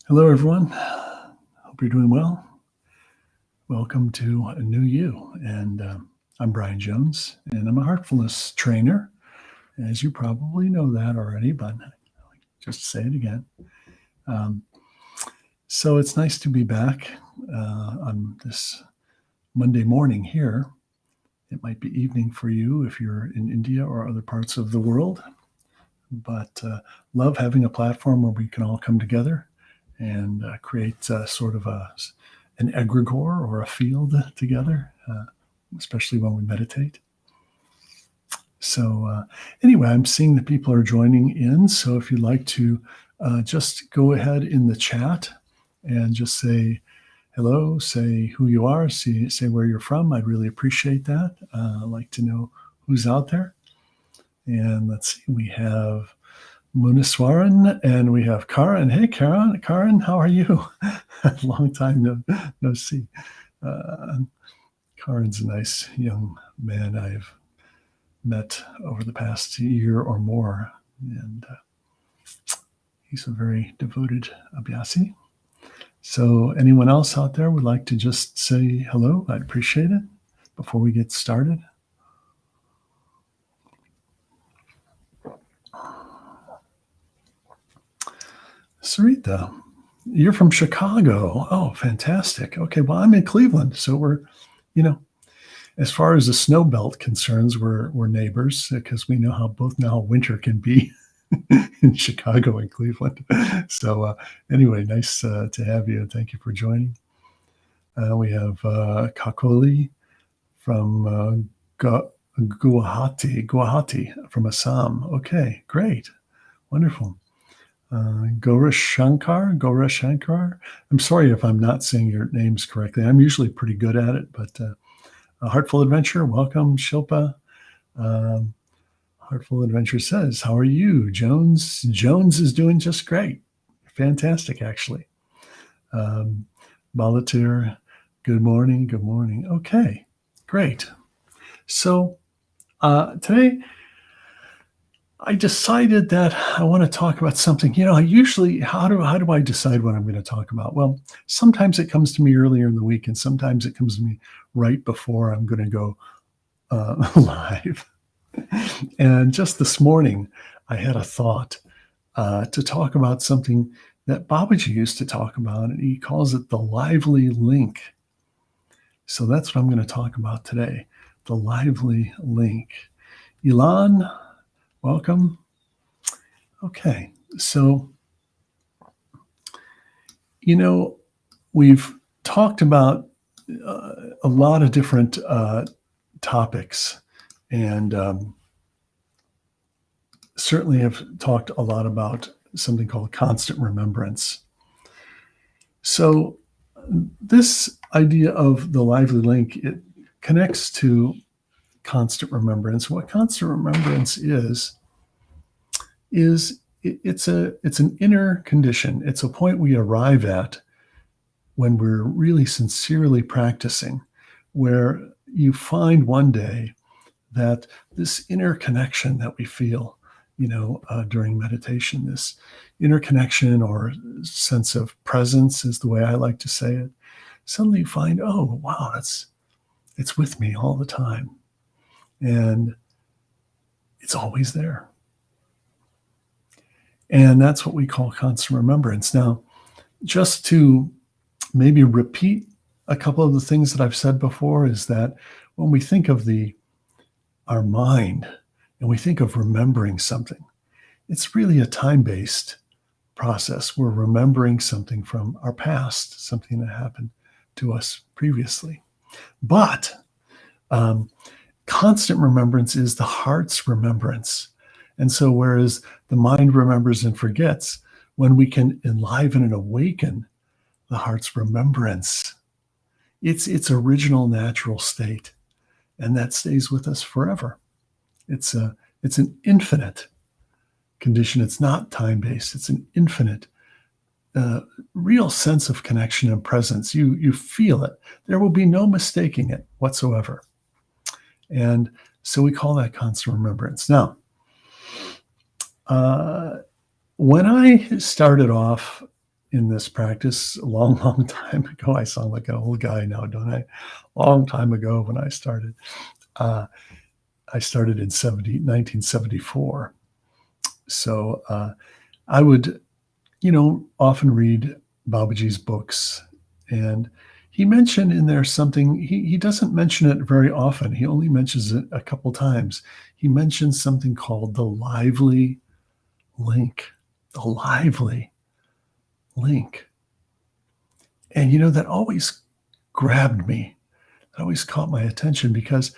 Hello, everyone. Hope you're doing well. Welcome to a new you. And I'm Brian Jones, and I'm a heartfulness trainer. As you probably know that already, but just say it again. Um, so it's nice to be back on this Monday morning here. It might be evening for you if you're in India or other parts of the world, but love having a platform where we can all come together and create sort of an egregore or a field together, especially when we meditate. So anyway, I'm seeing that people are joining in. So if you'd like to just go ahead in the chat and just say hello, say who you are, say where you're from. I'd really appreciate that. I'd like to know who's out there. And let's see, we have Muniswaran, and we have Karan. Hey, Karan, how are you? Long time no see. Karan's a nice young man I've met over the past year or more, and he's a very devoted Abhyasi. So anyone else out there would like to just say hello? I'd appreciate it before we get started. Sarita, you're from Chicago. Oh, fantastic. Okay, well, I'm in Cleveland, so we're, as far as the snow belt concerns, we're neighbors because we know how winter can be in Chicago and Cleveland. So anyway, nice to have you. Thank you for joining. We have Kakoli from Guwahati from Assam. Okay, great, wonderful. Gaurav Shankar. I'm sorry if I'm not saying your names correctly. I'm usually pretty good at it, but Heartful Adventure, welcome, Shilpa. Heartful Adventure says, how are you? Jones is doing just great. Fantastic, actually. Balatir, good morning. Okay, great. So today, I decided that I want to talk about something. I usually, how do I decide what I'm going to talk about? Well, sometimes it comes to me earlier in the week, and sometimes it comes to me right before I'm going to go live. And just this morning, I had a thought to talk about something that Babaji used to talk about, and he calls it the lively link. So that's what I'm going to talk about today, the lively link. Ilan, welcome. Okay, so, we've talked about a lot of different topics, and certainly have talked a lot about something called constant remembrance. So this idea of the lively link, it connects to constant remembrance. What constant remembrance is it's an inner condition. It's a point we arrive at when we're really sincerely practicing, where you find one day that this inner connection that we feel, during meditation, this inner connection or sense of presence is the way I like to say it. Suddenly you find, oh, wow, it's with me all the time. And it's always there. And that's what we call constant remembrance. Now, just to maybe repeat a couple of the things that I've said before, is that when we think of our mind and we think of remembering something, it's really a time-based process. We're remembering something from our past, something that happened to us previously. But constant remembrance is the heart's remembrance. And so whereas the mind remembers and forgets, when we can enliven and awaken the heart's remembrance, its original natural state, and that stays with us forever. It's an infinite condition. It's not time-based. It's an infinite, real sense of connection and presence. You feel it. There will be no mistaking it whatsoever. And so we call that constant remembrance. Now, when I started off in this practice a long, long time ago. I sound like an old guy now, don't I? Long time ago when I started. Uh, I started in 1974. So I would, often read Babaji's books. And he mentioned in there something, he doesn't mention it very often. He only mentions it a couple times. He mentions something called the lively link. The lively link. And, that always grabbed me. It always caught my attention because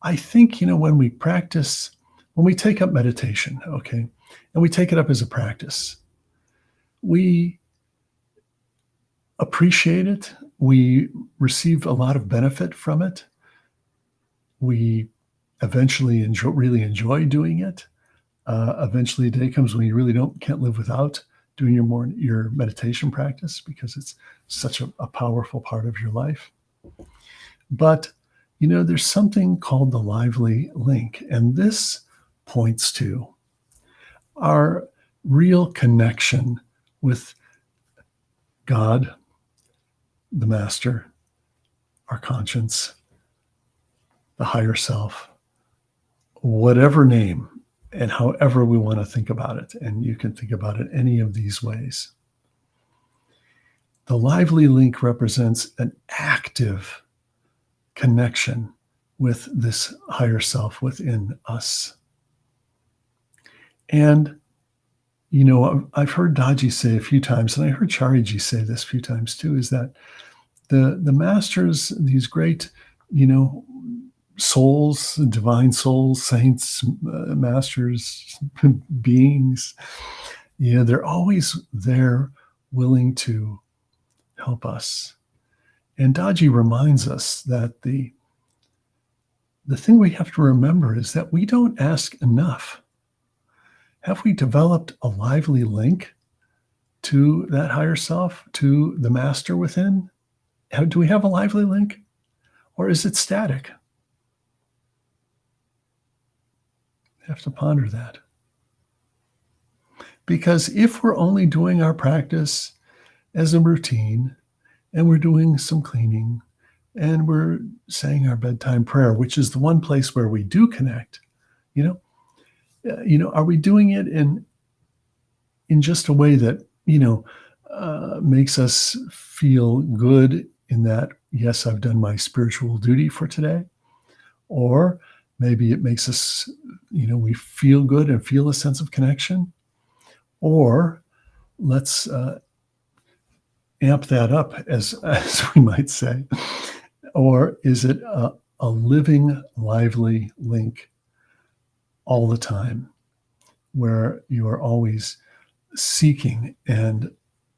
I think, when we practice, when we take up meditation, okay, and we take it up as a practice, we appreciate it. We receive a lot of benefit from it. We eventually really enjoy doing it. Eventually, a day comes when you really can't live without doing your meditation practice because it's such a powerful part of your life. But there's something called the lively link, and this points to our real connection with God, the Master, our conscience, the higher self, whatever name and however we want to think about it. And you can think about it any of these ways. The lively link represents an active connection with this higher self within us. And, I've heard Daji say a few times, and I heard Chariji say this a few times too, is that the masters, these great, souls, divine souls, saints, masters, beings, they're always there willing to help us. And Daji reminds us that the thing we have to remember is that we don't ask enough. Have we developed a lively link to that higher self, to the master within? Do we have a lively link? Or is it static? You have to ponder that. Because if we're only doing our practice as a routine, and we're doing some cleaning, and we're saying our bedtime prayer, which is the one place where we do connect, are we doing it in just a way that makes us feel good in that, yes, I've done my spiritual duty for today? Or maybe it makes us, we feel good and feel a sense of connection? Or let's amp that up, as we might say. Or is it a living, lively link all the time, where you are always seeking and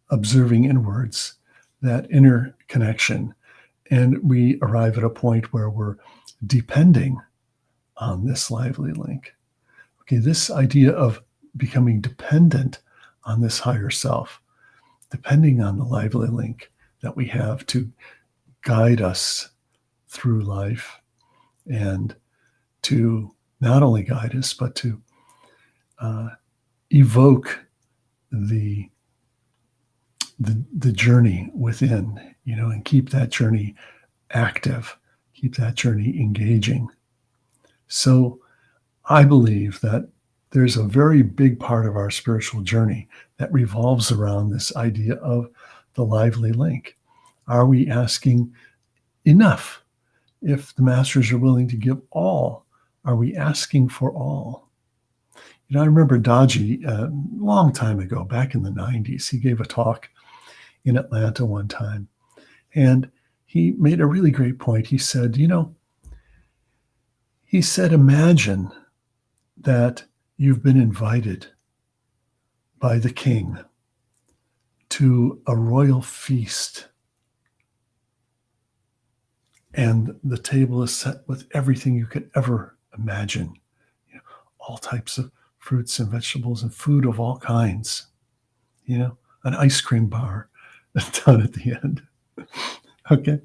observing inwards that inner connection, and we arrive at a point where we're depending on this lively link? Okay, this idea of becoming dependent on this higher self, depending on the lively link that we have to guide us through life, and to not only guide us, but to evoke the journey within, and keep that journey active, keep that journey engaging. So I believe that there's a very big part of our spiritual journey that revolves around this idea of the lively link. Are we asking enough? If the masters are willing to give all, are we asking for all? I remember Daji a long time ago, back in the 90s, he gave a talk in Atlanta one time, and he made a really great point. He said, imagine that you've been invited by the king to a royal feast, and the table is set with everything you could ever imagine, all types of fruits and vegetables and food of all kinds, an ice cream bar down at the end. Okay.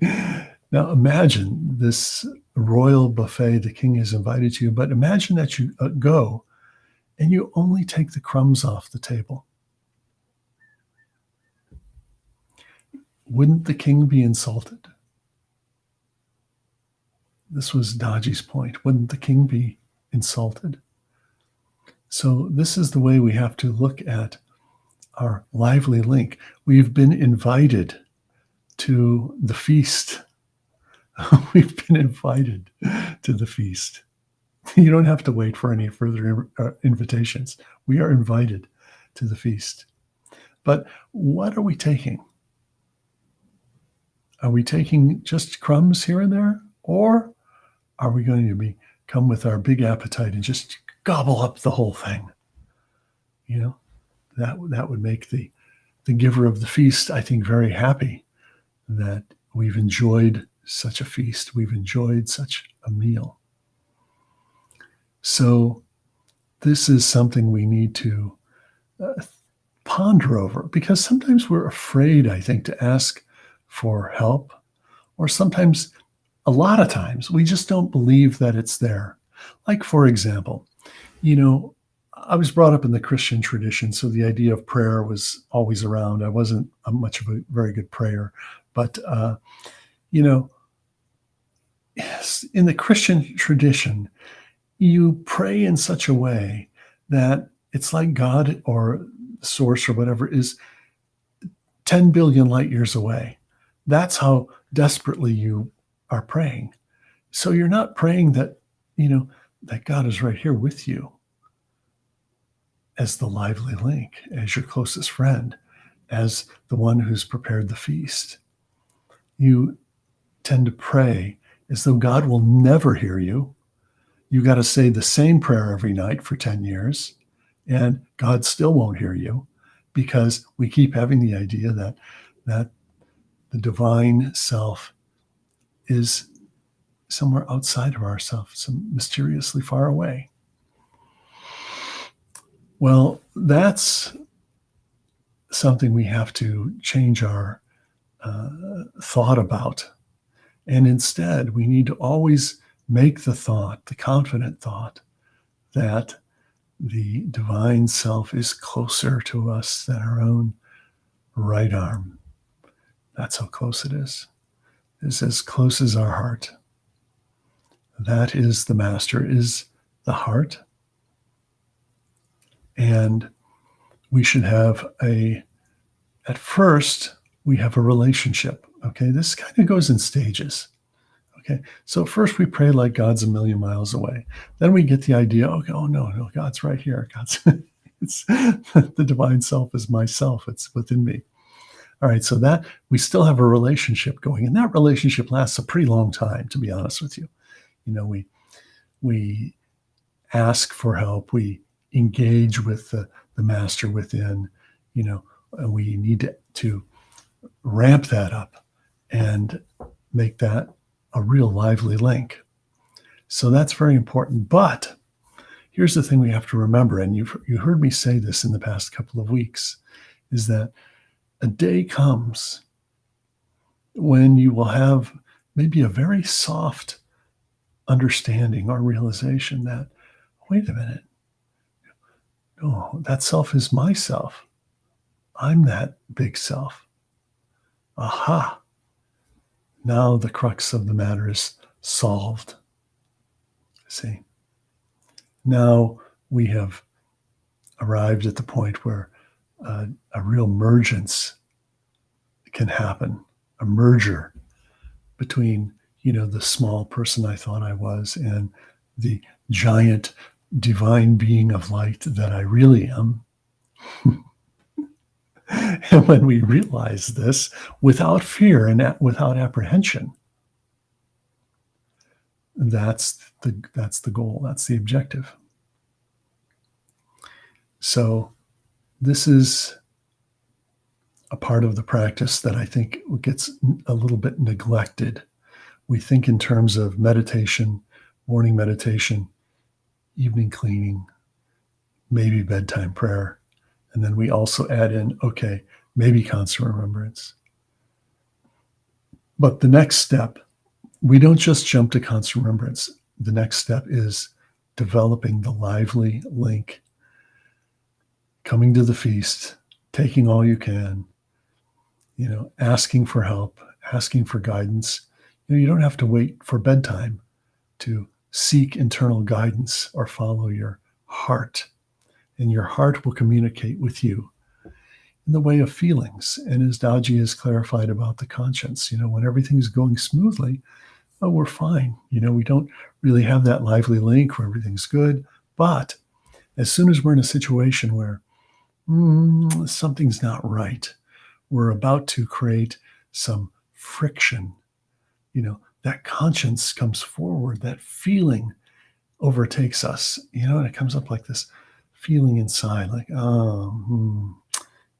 Now imagine this royal buffet the king has invited you, but imagine that you go and you only take the crumbs off the table. Wouldn't the king be insulted? This was Daji's point. Wouldn't the king be insulted? So this is the way we have to look at our lively link. We've been invited to the feast. We've been invited to the feast. You don't have to wait for any further invitations. We are invited to the feast. But what are we taking? Are we taking just crumbs here and there? Or are we going to come with our big appetite and just gobble up the whole thing? You know, that would make the giver of the feast, I think, very happy that we've enjoyed such a feast. We've enjoyed such a meal. So this is something we need to ponder over, because sometimes we're afraid, I think, to ask for help, or sometimes, a lot of times, we just don't believe that it's there. Like, for example, I was brought up in the Christian tradition, so the idea of prayer was always around. I wasn't much of a very good prayer, but yes, in the Christian tradition, you pray in such a way that it's like God or source or whatever is 10 billion light years away. That's how desperately you are praying. So you're not praying that, that God is right here with you as the lively link, as your closest friend, as the one who's prepared the feast. You tend to pray as though God will never hear you. You got to say the same prayer every night for 10 years, and God still won't hear you, because we keep having the idea that the divine self is somewhere outside of ourselves, some mysteriously far away. Well, that's something we have to change our thought about. And instead, we need to always make the confident thought, that the divine self is closer to us than our own right arm. That's how close it is. It's as close as our heart. That is the master, is the heart. And we should have at first, we have a relationship. Okay, this kind of goes in stages. Okay, so first we pray like God's a million miles away. Then we get the idea, okay, oh no, God's right here. It's the divine self is myself. It's within me. All right, so that we still have a relationship going, and that relationship lasts a pretty long time, to be honest with you. We ask for help. We engage with the master within. And we need to ramp that up and make that a real lively link. So that's very important. But here's the thing we have to remember, and you heard me say this in the past couple of weeks, is that a day comes when you will have maybe a very soft understanding or realization that, wait a minute, no, that self is myself. I'm that big self. Aha. Now the crux of the matter is solved. See? Now we have arrived at the point where a real mergence can happen, a merger between, the small person I thought I was and the giant divine being of light that I really am. And when we realize this without fear and without apprehension, that's the goal, that's the objective. So this is a part of the practice that I think gets a little bit neglected. We think in terms of meditation, morning meditation, evening cleaning, maybe bedtime prayer. And then we also add in, okay, maybe constant remembrance. But the next step, we don't just jump to constant remembrance. The next step is developing the lively link, coming to the feast, taking all you can, asking for help, asking for guidance. You don't have to wait for bedtime to seek internal guidance or follow your heart. And your heart will communicate with you in the way of feelings. And as Daji has clarified about the conscience, when everything's going smoothly, oh, we're fine. We don't really have that lively link where everything's good. But as soon as we're in a situation where something's not right, we're about to create some friction, that conscience comes forward, that feeling overtakes us, and it comes up like this feeling inside, like, oh,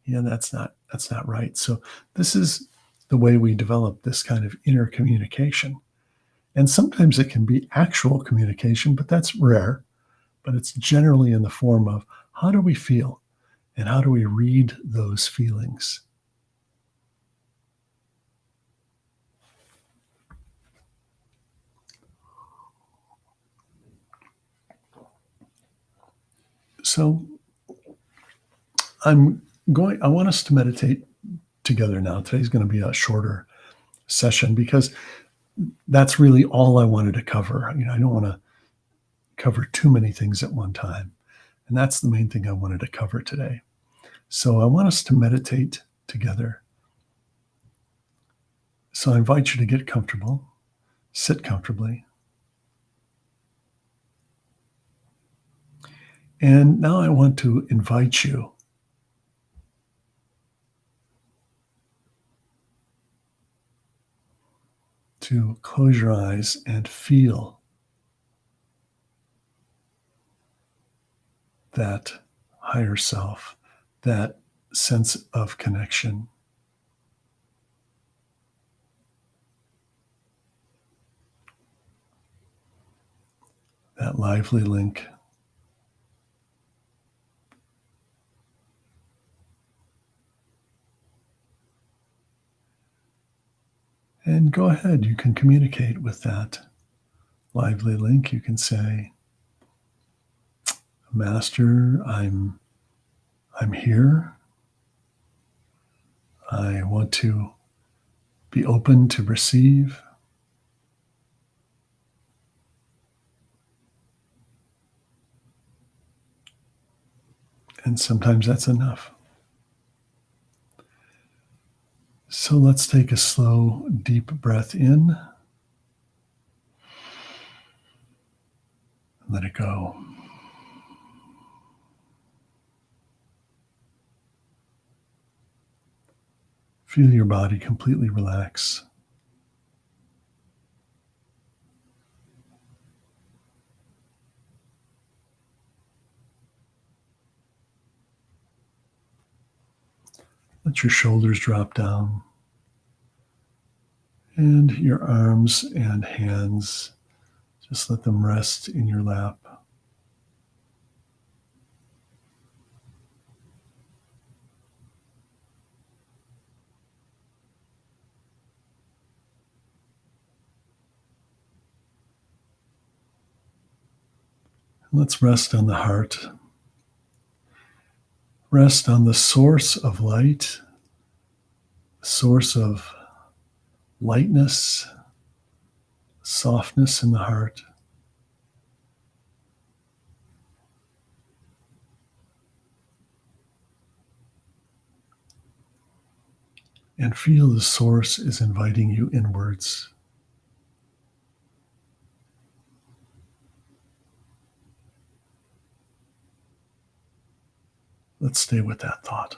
yeah, that's not right. So this is the way we develop this kind of inner communication. And sometimes it can be actual communication, but that's rare. But it's generally in the form of how do we feel and how do we read those feelings? So I want us to meditate together now. Today's going to be a shorter session because that's really all I wanted to cover. I don't want to cover too many things at one time. And that's the main thing I wanted to cover today. So I want us to meditate together. So I invite you to get comfortable, sit comfortably. And now I want to invite you to close your eyes and feel that higher self, that sense of connection, that lively link. And go ahead, you can communicate with that lively link. You can say, Master, I'm here. I want to be open to receive. And sometimes that's enough. So let's take a slow, deep breath in. Let it go. Feel your body completely relax. Let your shoulders drop down and your arms and hands, just let them rest in your lap. Let's rest on the heart. Rest on the source of light, source of lightness, softness in the heart. And feel the source is inviting you inwards. Let's stay with that thought.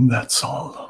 That's all.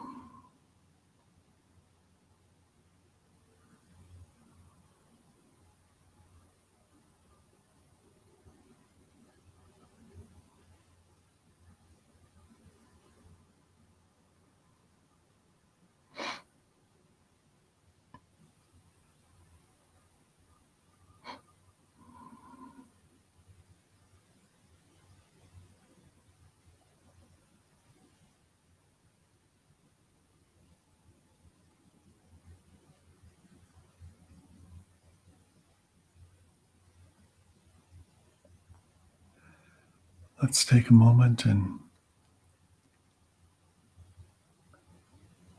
Let's take a moment and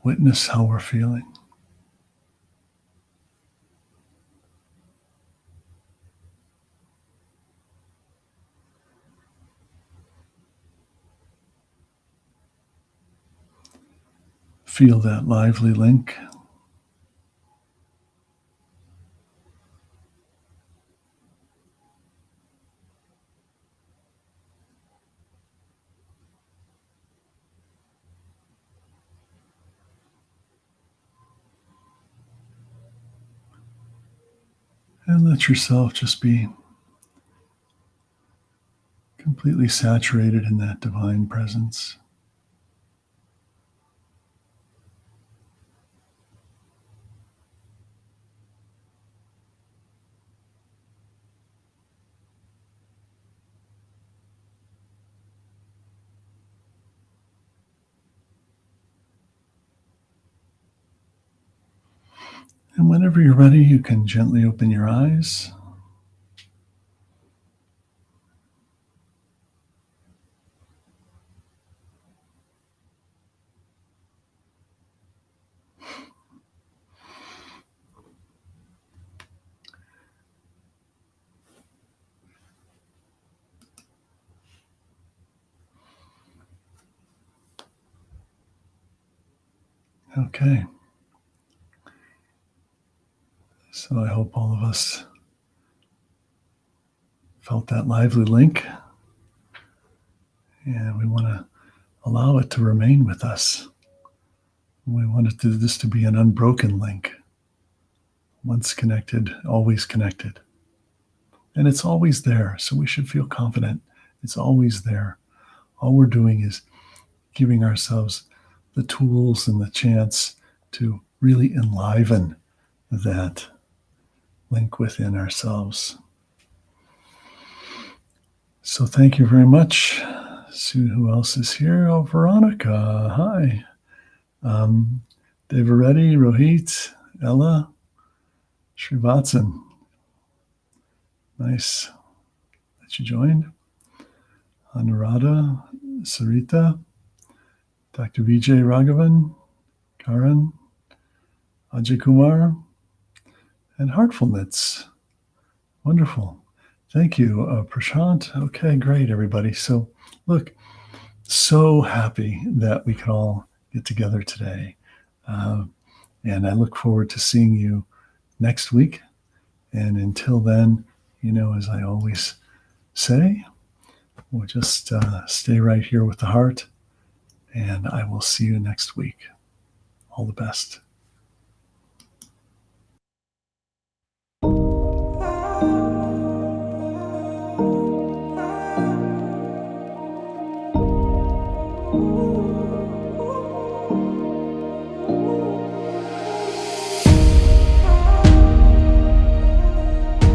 witness how we're feeling. Feel that lively link. And let yourself just be completely saturated in that divine presence. And whenever you're ready, you can gently open your eyes. Okay. So I hope all of us felt that lively link. And we want to allow it to remain with us. We want this to be an unbroken link. Once connected, always connected. And it's always there. So we should feel confident. It's always there. All we're doing is giving ourselves the tools and the chance to really enliven that link within ourselves. So thank you very much. See who else is here. Oh, Veronica. Hi. Devareddy, Rohit, Ella, Srivatsan. Nice that you joined. Anuradha, Sarita, Dr. Vijay Raghavan, Karan, Ajay Kumar, and Heartfulness. Wonderful. Thank you, Prashant. Okay, great, everybody. So, look, so happy that we could all get together today. And I look forward to seeing you next week. And until then, as I always say, we'll just stay right here with the heart. And I will see you next week. All the best.